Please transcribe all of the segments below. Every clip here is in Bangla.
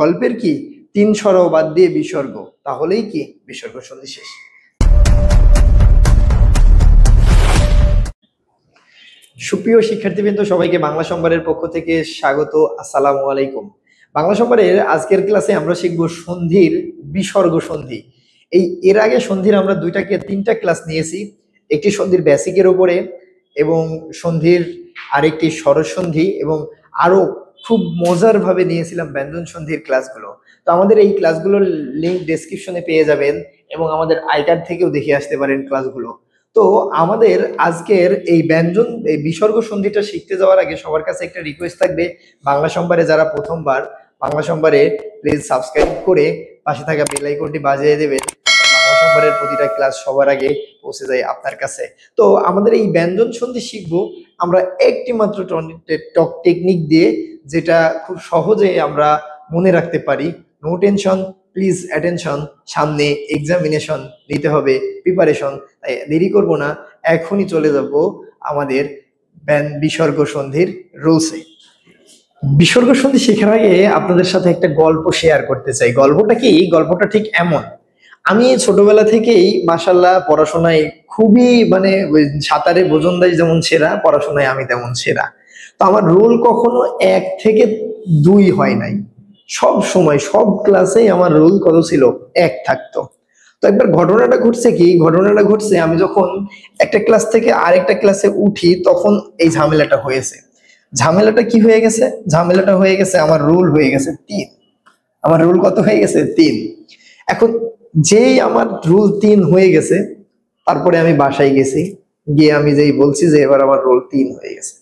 গল্পের কি তিন সরাও বাদ দিয়ে বিসর্গ, তাহলেই কি বিসর্গ সন্ধি শেষ। সুপ্রিয় শিক্ষার্থীবৃন্দ, সবাইকে বাংলা সম্ভারের পক্ষ থেকে স্বাগত। আসসালামু আলাইকুম। বাংলা সম্ভারের আজকের ক্লাসে আমরা শিখব সন্ধির বিসর্গ সন্ধি। এর আগে সন্ধির আমরা তিনটা ক্লাস নিয়েছি। একটি সন্ধির বেসিকের উপরে, এবং সন্ধির আরেকটি সরস সন্ধি, এবং আরো খুব মজার ভাবে নিয়েছিলাম ব্যঞ্জন সন্ধির ক্লাসগুলো। তো আমাদের এই ক্লাসগুলোর লিংক ডেসক্রিপশনে পেয়ে যাবেন, এবং আমাদের আইকার্ড থেকেও দেখে আসতে পারেন ক্লাসগুলো। তো আমাদের আজকের এই বিসর্গ সন্ধিটা শিখতে যাওয়ার আগে সবার কাছে একটা রিকোয়েস্ট থাকবে, বাংলা সম্ভারে যারা প্রথমবার, বাংলা সম্ভারে প্লিজ সাবস্ক্রাইব করে পাশে থাকা বেল আইকনটি বাজিয়ে দেবেন। বাংলা সম্ভারের প্রতিটা ক্লাস সবার আগে পৌঁছে যায় আপনার কাছে। তো আমাদের এই ব্যঞ্জন সন্ধি শিখবো আমরা একটি মাত্র টেকনিক দিয়ে, যেটা খুব সহজে আমরা মনে রাখতে পারি। নো টেনশন, প্লিজ অ্যাটেনশন, সামনে এক্সামিনেশন নিতে হবে, প্রিপারেশন। তাই দেরি করব না, এখনই চলে যাব আমাদের বিসর্গ সন্ধির রুলসে। বিসর্গ সন্ধি শেখার আগে আপনাদের সাথে একটা গল্প শেয়ার করতে চাই। গল্পটা কি? গল্পটা ঠিক এমন, আমি ছোটবেলা থেকেই মাশাআল্লাহ পড়াশোনায় খুবই সাঁতারে বোজনদাই যেমন সেরা, পড়াশোনায় আমি তেমন সেরা। তো আমার রোল কখনো 1 থেকে 2 হয় নাই, সব সময় সব ক্লাসেই আমার রোল কত ছিল? 1 থাকতো। তো একবার ঘটনাটা ঘটছে আমি যখন একটা ক্লাস থেকে আরেকটা ক্লাসে উঠি, তখন এই ঝামেলাটা হয়েছে। ঝামেলাটা কি হয়ে গেছে? ঝামেলাটা হয়ে গেছে আমার রোল হয়ে গেছে 3। আমার রোল কত হয়ে গেছে? 3। এখন যেই আমার রোল 3 হয়ে গেছে, তারপরে আমি বাসায় গেছি, গিয়ে আমি যেই বলছি যে এবার আমার রোল 3 হয়ে গেছে,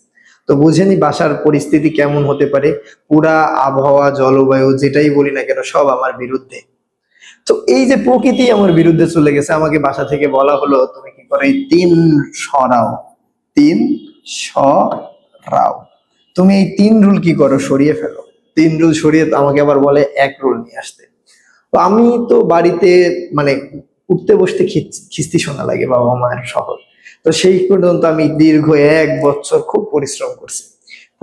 তো বুঝেনি বাসার পরিস্থিতি কেমন হতে পারে। পুরা আবহাওয়া, জলবায়ু, যেটাই বলি না কেন, সব আমার বিরুদ্ধে। তো এই যে প্রকৃতি আমার বিরুদ্ধে চলে গেছে, আমাকে বাসা থেকে বলা হলো তুমি কি করো, এই 3 সরাও, 3 সরাও, তুমি এই 3 রুল কি করো, সরিয়ে ফেলো। 3 রুল সরিয়ে আমাকে আবার বলে 1 রুল নিয়ে আসতে। তো আমি তো বাড়িতে উঠতে বসতে খিস্তি শোনা লাগে বাবা মায়ের শহর। তো সেই পর্যন্ত আমি দীর্ঘ 1 বছর খুব পরিশ্রম করছি।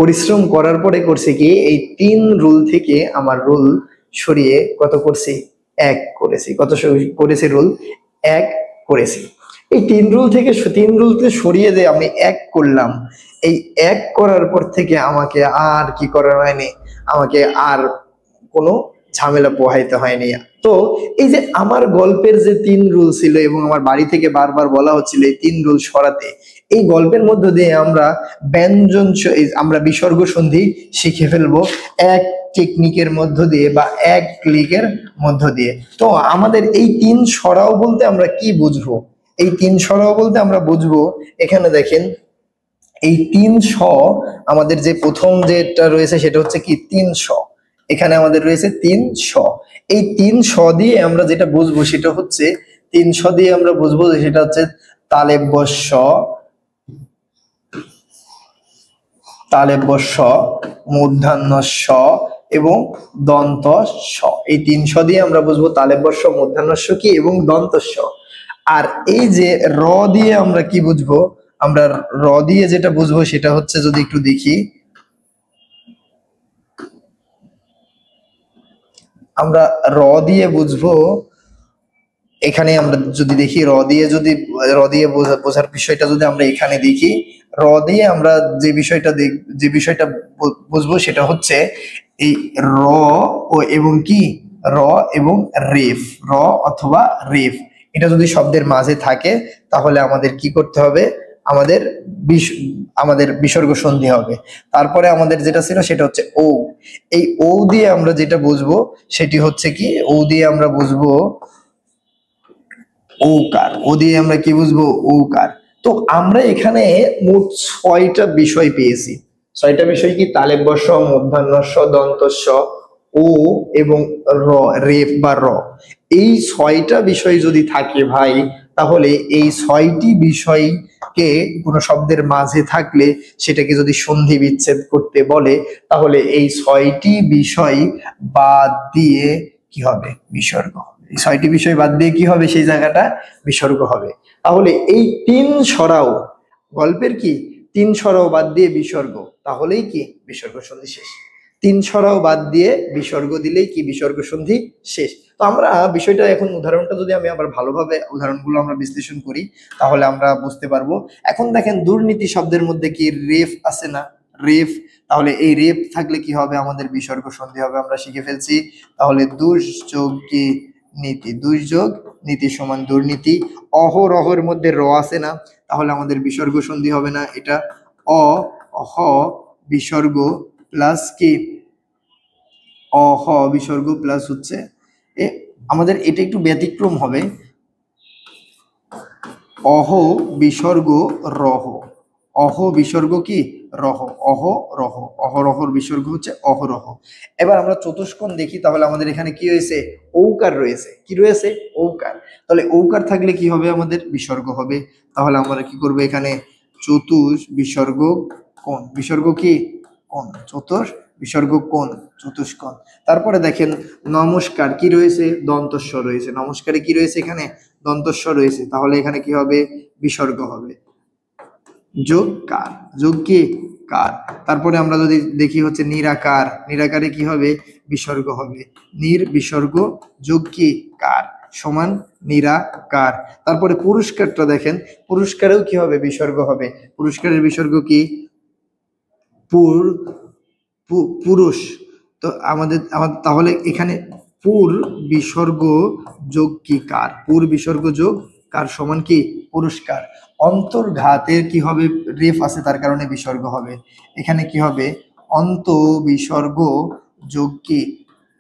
পরিশ্রম করার পরে করছি কি, এই 3 রুল থেকে আমার রুল সরিয়ে কত করছি? 1 করেছি। কত করেছি? রুল 1 করেছি। এই 3 রুলকে সরিয়ে যে আমি 1 করলাম, এই 1 করার পর থেকে আমাকে আর কি করা হয়নি, আমাকে আর কোনো ঝামেলা পোহাইতে হয়নি। তো এই যে আমার গল্পের যে 3 রুল ছিল, এবং আমার বাড়ি থেকে বারবার বলা হচ্ছিল এই 3 রুল সরাতে, এই গল্পের মধ্য দিয়ে আমরা বিসর্গ সন্ধি শিখে ফেলবো 1 টেকনিকের মধ্য দিয়ে, বা 1 ক্লিকের মধ্য দিয়ে। তো আমাদের এই 3 সরাও বলতে আমরা কি বুঝবো? এই 3 সরাও বলতে আমরা বুঝবো, এখানে দেখেন এই 3 স, আমাদের যে প্রথম যেটা রয়েছে সেটা হচ্ছে কি 3 স। এখানে আমাদের রয়েছে 3 স। এই 3 স দিয়ে আমরা যেটা বুঝবো সেটা হচ্ছে, 3 স দিয়ে আমরা বুঝবো যে সেটা হচ্ছে তালেব্য স, তালেব্য স, মূর্ধন্য স এবং দন্ত স। এই 3 স দিয়ে আমরা বুঝবো তালেব্য স, মূর্ধন্য স কি, এবং দন্ত স। আর এই যে র দিয়ে আমরা কি বুঝবো? আমরা র দিয়ে যেটা বুঝবো সেটা হচ্ছে, যদি একটু দেখি, আমরা র দিয়ে বুঝবো, এখানে আমরা যদি দেখি র দিয়ে বোঝার বিষয়টা যদি আমরা এখানে দেখি, র দিয়ে আমরা যে বিষয়টা বুঝবো সেটা হচ্ছে এই র ও এবং কি, র এবং রেফ, র অথবা রেফ, এটা যদি শব্দের মাঝে থাকে তাহলে আমাদের কি করতে হবে? আমাদের বিসর্গ সন্ধি হবে। তারপরে আমাদের যেটা ছিল সেটা হচ্ছে ও। এই ও দিয়ে আমরা যেটা বুঝবো সেটি হচ্ছে কি, ও দিয়ে আমরা বুঝবো ঔকার। ও দিয়ে আমরা কি বুঝবো? ঔকার। তো আমরা এখানে মোট 6টা বিষয় পেয়েছি। 6টা বিষয় কি? তালেব্য স, মূর্ধন্য স, দন্ত স, ও এবং র, রেফ বা র। এই 6টা বিষয় যদি থাকে ভাই, তাহলে এই 6টি বিষয়কে কোনো শব্দের মাঝে থাকলে সেটাকে যদি সন্ধি বিচ্ছেদ করতে বলে, তাহলে এই 6টি বিষয় বাদ দিয়ে কি হবে? বিসর্গ। 6টি বিষয় বাদ দিয়ে কি হবে? সেই জায়গাটা বিসর্গ হবে। তাহলে এই 3 সরাও, গল্পের কি 3 সরাও বাদ দিয়ে বিসর্গ, তাহলেই কি বিসর্গ সন্ধি শেষ। তিন ছড়াও বাদ দিয়ে বিসর্গ দিলেই কি বিসর্গ সন্ধি শেষ। তো আমরা বিষয়টা এখন উদাহরণটা যদি আমি আবার ভালোভাবে উদাহরণগুলো আমরা বিশ্লেষণ করি তাহলে আমরা বুঝতে পারবো। এখন দেখেন দুর্নীতি শব্দের মধ্যে কি রেফ আছে না, রেফ, তাহলে এই রেফ থাকলে কি হবে আমাদের বিসর্গ সন্ধি হবে, আমরা শিখে ফেলছি। তাহলে দুষ যোগ কি নীতি, দুষ যোগ নীতি সমান দুর্নীতি। অহরহের মধ্যে র আছে না, তাহলে আমাদের বিসর্গ সন্ধি হবে না, এটা অ হ বিসর্গ প্লাস কি অহ বিসর্গ প্লাস হচ্ছে আমাদের এটা একটু ব্যতিক্রম হবে, অহ বিসর্গ রহ, অহ বিসর্গ কি রহ, অহ রহ, অহরহর বিসর্গ হচ্ছে অহরহ। এবার আমরা চতুষ্কোণ দেখি, তাহলে আমাদের এখানে কি রয়েছে ঔকার রয়েছে, কি রয়েছে ঔকার, তাহলে ঔকার থাকলে কি হবে আমাদের বিসর্গ হবে। তাহলে আমরা কি করবো এখানে চতুষ বিসর্গ কোণ, বিসর্গ কি কোণ, চতুষ বিসর্গ কোণ চতুষ্কোণ। তারপরে দেখেন নমস্কার কি রয়েছে দন্তস্ব রয়েছে, নমস্কারে কি রয়েছে এখানে দন্তস্ব রয়েছে, তাহলে এখানে কি হবে বিসর্গ হবে যোগ কার, যোগ কি কার। তারপরে আমরা যদি দেখি হচ্ছে নিরাকার, নিরাকারে কি হবে বিসর্গ হবে, নির বিসর্গ যোগ কি কার সমান নিরাকার। তারপরে পুরস্কারটা দেখেন, পুরস্কারেও কি হবে বিসর্গ হবে, পুরস্কারের বিসর্গ কি পুরুষ। তো আমাদের তাহলে এখানে পুর বিসর্গ যোগ কি কার, পুর বিসর্গ যোগ কার সমান কি পুরস্কার। অন্তর্ঘাতের কি হবে রেফ আছে তার কারণে বিসর্গ হবে, এখানে কি হবে অন্ত বিসর্গ যোগ কি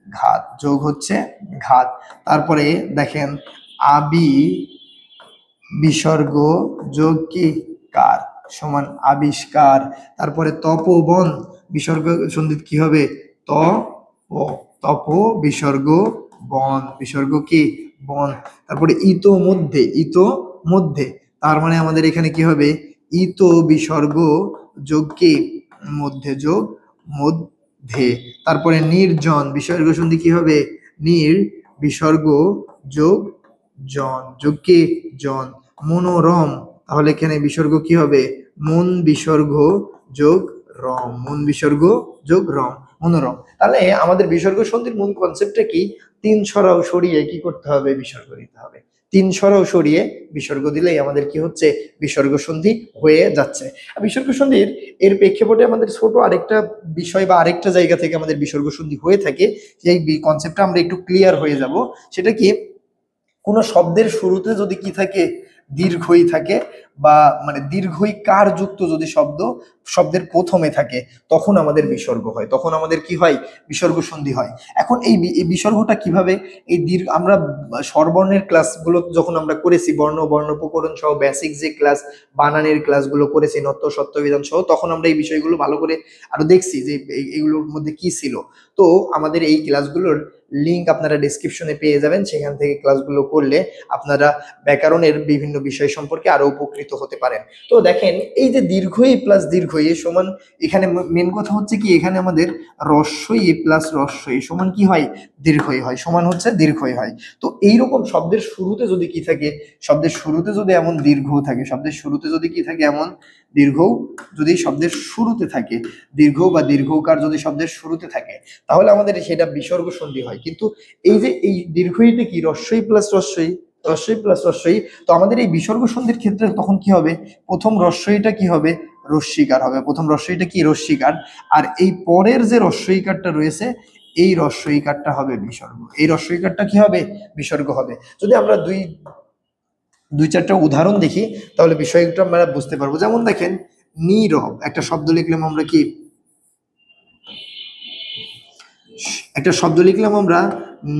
ঘাত, যোগ হচ্ছে ঘাত। তারপরে দেখেন আবি বিসর্গ যোগ কি কার সমান আবিষ্কার। তারপরে তপবন বিসর্গ সন্ধি কি হবে ত তপ বিসর্গ বন, বিসর্গ কি বন। তারপরে ইতোমধ্যে, ইতোমধ্যে তার মানে আমাদের এখানে কি হবে ইত বিসর্গ যোগ কি মধ্যে যোগ মধ্যে। তারপরে নির্জন বিসর্গ সন্ধি কি হবে নির বিসর্গ যোগ জন, যোগ কি জন। মনোরম, তাহলে এখানে বিসর্গ কি হবে মন বিসর্গ যোগ রম, মন বিসর্গ যোগ রম মনোরম। তাহলে আমাদের বিসর্গ সন্ধির মূল কনসেপ্টটা কি, তিন ছড়াও সরিয়ে কি করতে হবে বিসর্গ দিতে হবে, তিন ছড়াও সরিয়ে বিসর্গ দিলেই আমাদের কি হচ্ছে বিসর্গ সন্ধি হয়ে যাচ্ছে। আর বিসর্গ সন্ধির এর প্রেক্ষাপটে আমাদের ছোট আরেকটা বিষয় বা আরেকটা জায়গা থেকে আমাদের বিসর্গ সন্ধি হয়ে থাকে, সেই কনসেপ্টটা আমরা একটু ক্লিয়ার হয়ে যাব। সেটা কি কোনো শব্দের শুরুতে যদি কি থাকে দীর্ঘই থাকে বা মানে দীর্ঘই কার যুক্ত যদি শব্দের প্রথমে থাকে তখন আমাদের বিসর্গ হয়, তখন আমাদের কি হয় বিসর্গ সন্ধি হয়। এখন এই বিসর্গটা কিভাবে এই দীর্ঘ আমরা স্বরবর্ণের ক্লাসগুলো যখন আমরা করেছি বর্ণ বর্ণপ্রকরণ সহ বেসিক যে ক্লাস বানানের ক্লাসগুলো করেছি নত্য সত্য বিধান সহ, তখন আমরা এই বিষয়গুলো ভালো করে আরো দেখছি যে এইগুলোর মধ্যে কি ছিল। তো আমাদের এই ক্লাসগুলোর লিংক আপনারা ডেসক্রিপশনে পেয়ে যাবেন, সেখান থেকে ক্লাসগুলো করলে আপনারা ব্যাকরণের বিভিন্ন বিষয় সম্পর্কে আরো উপকৃত হতে পারেন। তো দেখেন এই যে দীর্ঘই প্লাস দীর্ঘই সমান, এখানে মেন কথা হচ্ছে কি এখানে আমাদের রস্যই প্লাস রস্যই সমান কি হয় দীর্ঘই হয়, সমান হচ্ছে দীর্ঘই হয়। তো এইরকম শব্দের শুরুতে যদি কি থাকে, শব্দের শুরুতে যদি এমন দীর্ঘ থাকে, শব্দের শুরুতে যদি কি থাকে এমন দীর্ঘ যদি শব্দের শুরুতে থাকে, দীর্ঘ বা দীর্ঘকার যদি শব্দের শুরুতে থাকে তাহলে আমাদের সেটা বিসর্গ সন্ধি হয়। কিন্তু এই যে এই দীর্ঘইতে কি রস্যই প্লাস রস্যই, রস্যই প্লাস রস্যই, তো আমাদের এই বিসর্গ সন্ধির ক্ষেত্রে তখন কি হবে প্রথম রস্যইটা কি হবে রস্যিকার হবে, প্রথম রস্যইটা কি রস্যিকার, আর এই পরের যে রস্যইকারটা রয়েছে এই রস্যইকারটা হবে বিসর্গ, এই রস্যইকারটা কি হবে বিসর্গ হবে। যদি আমরা দুই চারটা উদাহরণ দেখি তাহলে বিষয়টা আমরা বুঝতে পারবো। যেমন দেখেন নীরব, একটা শব্দ লিখলাম আমরা কি একটা শব্দ লিখলাম আমরা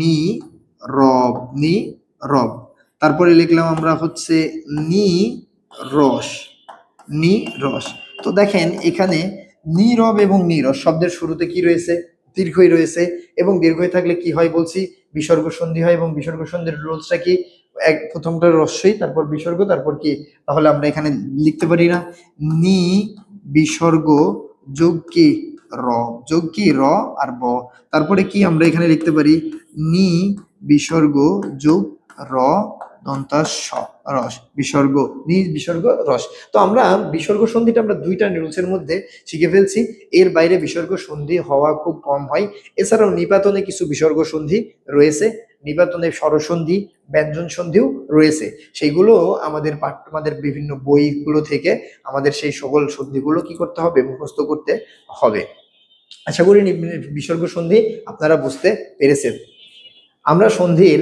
নি রব, নি রব। তারপরে লিখলাম আমরা হচ্ছে নি রস, নি রস। তো দেখেন এখানে নীরব এবং নীরস শব্দের শুরুতে কি রয়েছে দীর্ঘই রয়েছে, এবং দীর্ঘই থাকলে কি হয় বলছি বিসর্গ সন্ধি হয়, এবং বিসর্গ সন্ধির রুলসটা কি এক প্রথমটা রস্যই তারপর বিসর্গ তারপর কি, তাহলে আমরা এখানে লিখতে পারি না নি বিসর্গ যোগ কি র, যোগ কি র আর ব। তারপরে কি আমরা এখানে লিখতে পারি নি বিসর্গ যোগ র দন্তাস রস, বিসর্গ নিজ বিসর্গ রস। তো আমরা বিসর্গ সন্ধিটা আমরা দুইটা রুলসের মধ্যে শিখে ফেলছি। এর বাইরে বিসর্গ সন্ধি হওয়া খুব কম হয়। এছাড়াও নিপাতনে কিছু বিসর্গ সন্ধি রয়েছে, নিপাতনে স্বরসন্ধি, ব্যঞ্জন সন্ধিও রয়েছে। সেইগুলো আমাদের বিভিন্ন বইগুলো থেকে আমাদের সেই সকল সন্ধিগুলো কি করতে হবে, মুখস্থ করতে হবে। আশা করি বিসর্গ সন্ধি আপনারা বুঝতে পেরেছেন। আমরা সন্ধির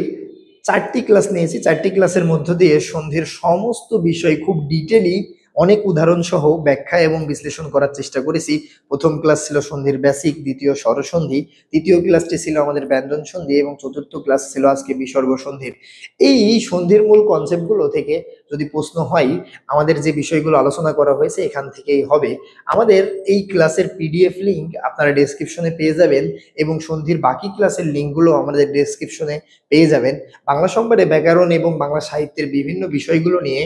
4টি ক্লাস নিয়েছি। 4টি ক্লাসের মধ্য দিয়ে সন্ধির সমস্ত বিষয় খুব ডিটেইলি অনেক উদাহরণ সহ ব্যাখ্যা এবং বিশ্লেষণ করার চেষ্টা করেছি। প্রথম ক্লাস ছিল সন্ধির বেসিক, দ্বিতীয় স্বরসন্ধি, তৃতীয় ক্লাসটি ছিল আমাদের ব্যঞ্জন সন্ধি এবং চতুর্থ ক্লাস ছিল আজকে বিসর্গ সন্ধির। এই সন্ধির মূল কনসেপ্টগুলো থেকে যদি প্রশ্ন হয়, আমাদের যে বিষয়গুলো আলোচনা করা হয়েছে এখান থেকেই হবে। আমাদের এই ক্লাসের পিডিএফ লিঙ্ক আপনারা ডেসক্রিপশনে পেয়ে যাবেন এবং সন্ধির বাকি ক্লাসের লিঙ্কগুলো আমাদের ডেসক্রিপশনে পেয়ে যাবেন। বাংলা সম্পাদে ব্যাকরণ এবং বাংলা সাহিত্যের বিভিন্ন বিষয়গুলো নিয়ে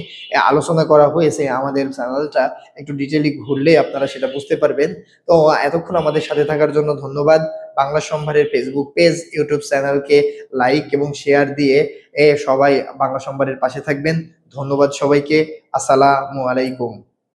আলোচনা করা হয়েছে। আমাদের চ্যানেলটা একটু ডিটেইলি ঘুরলে আপনারা সেটা বুঝতে পারবেন। তো এতক্ষণ আমাদের সাথে থাকার জন্য ধন্যবাদ। বাংলা সম্ভারের ফেসবুক পেজ, ইউটিউব চ্যানেলকে লাইক এবং শেয়ার দিয়ে সবাই বাংলা সম্ভারের পাশে থাকবেন। ধন্যবাদ সবাইকে। আসসালামু আলাইকুম।